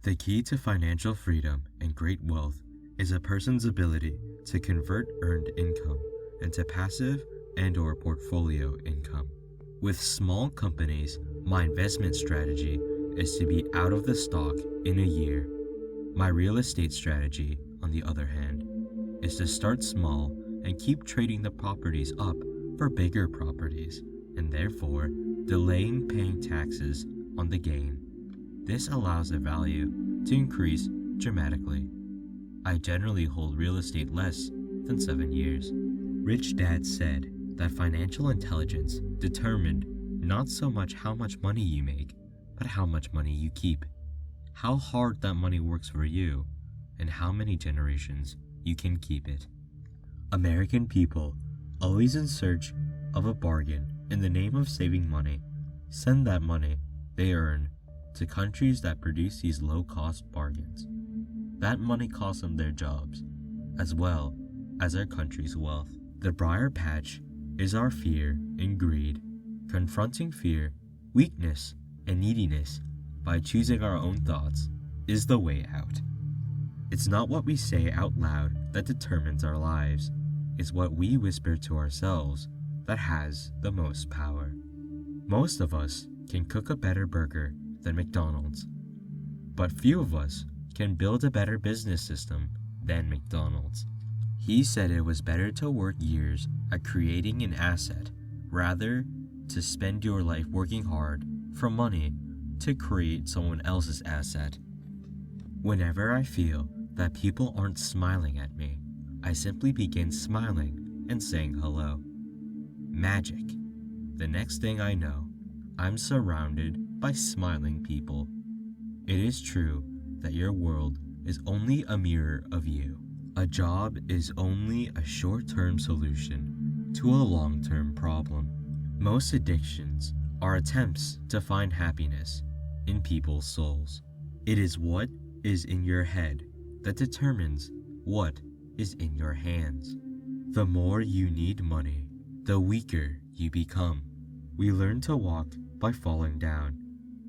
The key to financial freedom and great wealth is a person's ability to convert earned income into passive and/or portfolio income. With small companies, my investment strategy is to be out of the stock in a year. My real estate strategy, on the other hand, is to start small and keep trading the properties up for bigger properties, and therefore delaying paying taxes on the gain. This allows the value to increase dramatically. I generally hold real estate less than 7 years. Rich Dad said that financial intelligence determined not so much how much money you make, but how much money you keep, how hard that money works for you, and how many generations you can keep it. American people, always in search of a bargain in the name of saving money, send that money they earn to countries that produce these low-cost bargains. That money costs them their jobs, as well as our country's wealth. The briar patch is our fear and greed. Confronting fear, weakness, and neediness by choosing our own thoughts is the way out. It's not what we say out loud that determines our lives. It's what we whisper to ourselves that has the most power. Most of us can cook a better burger than McDonald's, but few of us can build a better business system than McDonald's. He said it was better to work years at creating an asset rather to spend your life working hard for money to create someone else's asset. Whenever I feel that people aren't smiling at me, I simply begin smiling and saying hello. Magic. The next thing I know, I'm surrounded by smiling people. It is true that your world is only a mirror of you. A job is only a short-term solution to a long-term problem. Most addictions are attempts to find happiness in people's souls. It is what is in your head that determines what is in your hands. The more you need money, the weaker you become. We learn to walk by falling down.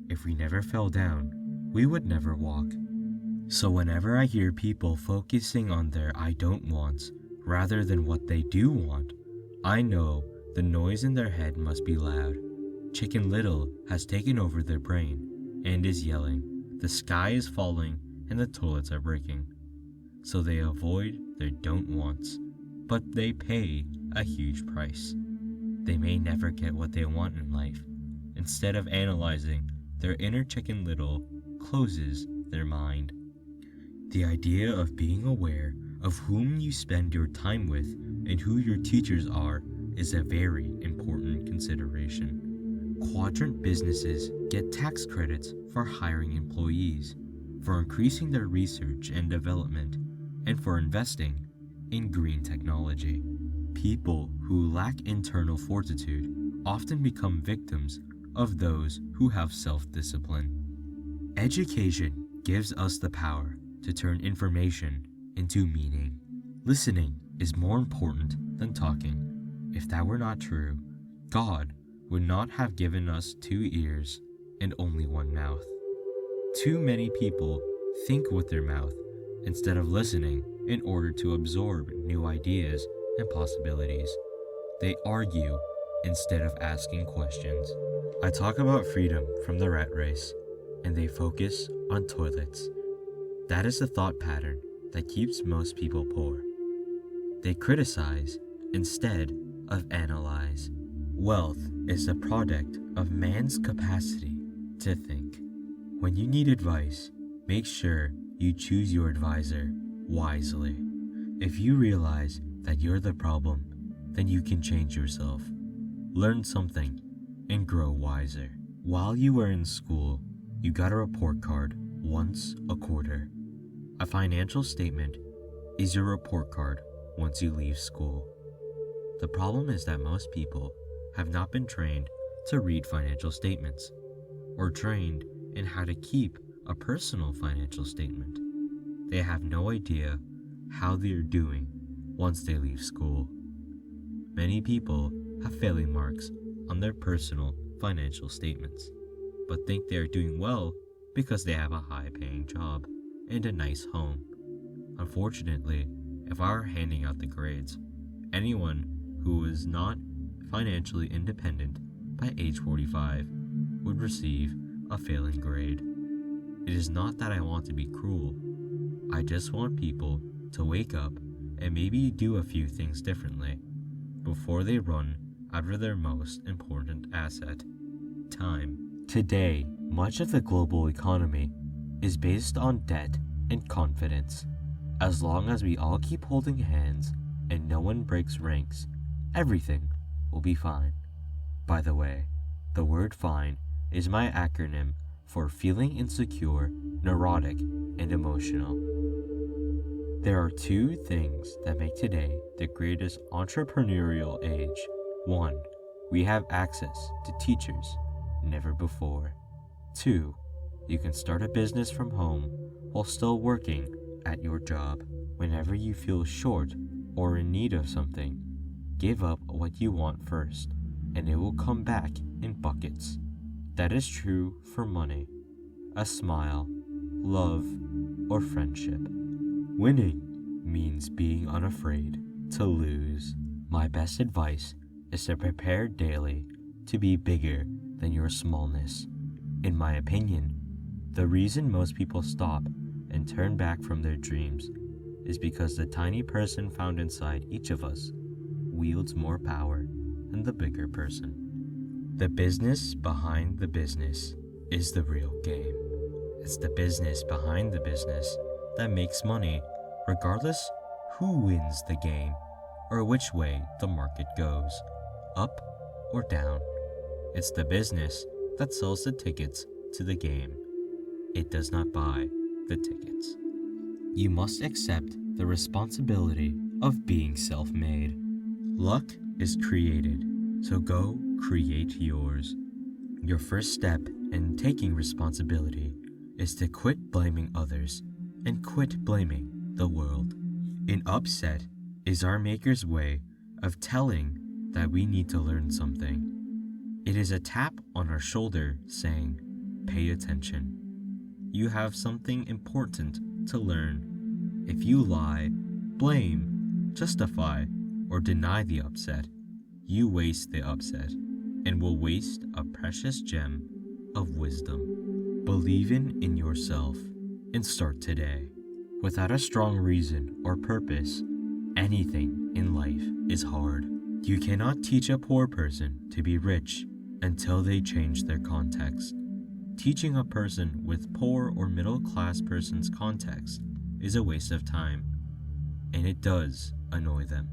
If we never fell down, we would never walk. So whenever I hear people focusing on their I don't wants rather than what they do want, I know the noise in their head must be loud. Chicken Little has taken over their brain and is yelling, the sky is falling and the toilets are breaking. So they avoid their don't wants, but they pay a huge price. They may never get what they want in life. Instead of analyzing, their inner Chicken Little closes their mind. The idea of being aware of whom you spend your time with and who your teachers are is a very important consideration. Quadrant businesses get tax credits for hiring employees, for increasing their research and development, and for investing in green technology. People who lack internal fortitude often become victims of those who have self-discipline. Education gives us the power to turn information into meaning. Listening is more important than talking. If that were not true, God would not have given us 2 ears and only 1 mouth. Too many people think with their mouth instead of listening in order to absorb new ideas and possibilities. They argue instead of asking questions. I talk about freedom from the rat race, and they focus on toilets. That is the thought pattern that keeps most people poor. They criticize instead of analyze. Wealth is the product of man's capacity to think. When you need advice, make sure you choose your advisor wisely. If you realize that you're the problem, then you can change yourself. Learn something and grow wiser. While you were in school, you got a report card once a quarter. A financial statement is your report card once you leave school. The problem is that most people have not been trained to read financial statements or trained in how to keep a personal financial statement. They have no idea how they are doing once they leave school. Many people have failing marks on their personal financial statements, but think they are doing well because they have a high-paying job and a nice home. Unfortunately, if I were handing out the grades, anyone who was not financially independent by age 45 would receive a failing grade. It is not that I want to be cruel. I just want people to wake up and maybe do a few things differently before they run out of their most important asset, time. Today, much of the global economy is based on debt and confidence. As long as we all keep holding hands and no one breaks ranks, everything will be fine. By the way, the word FINE is my acronym for feeling insecure, neurotic, and emotional. There are two things that make today the greatest entrepreneurial age. 1. We have access to teachers never before. 2. You can start a business from home while still working at your job. Whenever you feel short or in need of something, give up what you want first, and it will come back in buckets. That is true for money, a smile, love, or friendship. Winning means being unafraid to lose. My best advice is to prepare daily to be bigger than your smallness. In my opinion, the reason most people stop and turn back from their dreams is because the tiny person found inside each of us wields more power than the bigger person. The business behind the business is the real game. It's the business behind the business that makes money, regardless who wins the game or which way the market goes, up or down. It's the business that sells the tickets to the game. It does not buy the tickets. You must accept the responsibility of being self-made. Luck is created, so go create yours. Your first step in taking responsibility is to quit blaming others and quit blaming the world. An upset is our maker's way of telling that we need to learn something. It is a tap on our shoulder saying, pay attention. You have something important to learn. If you lie, blame, justify, or deny the upset, you waste the upset and will waste a precious gem of wisdom. Believe in yourself and start today. Without a strong reason or purpose, anything in life is hard. You cannot teach a poor person to be rich until they change their context. Teaching a person with poor or middle class person's context is a waste of time, and it does annoy them.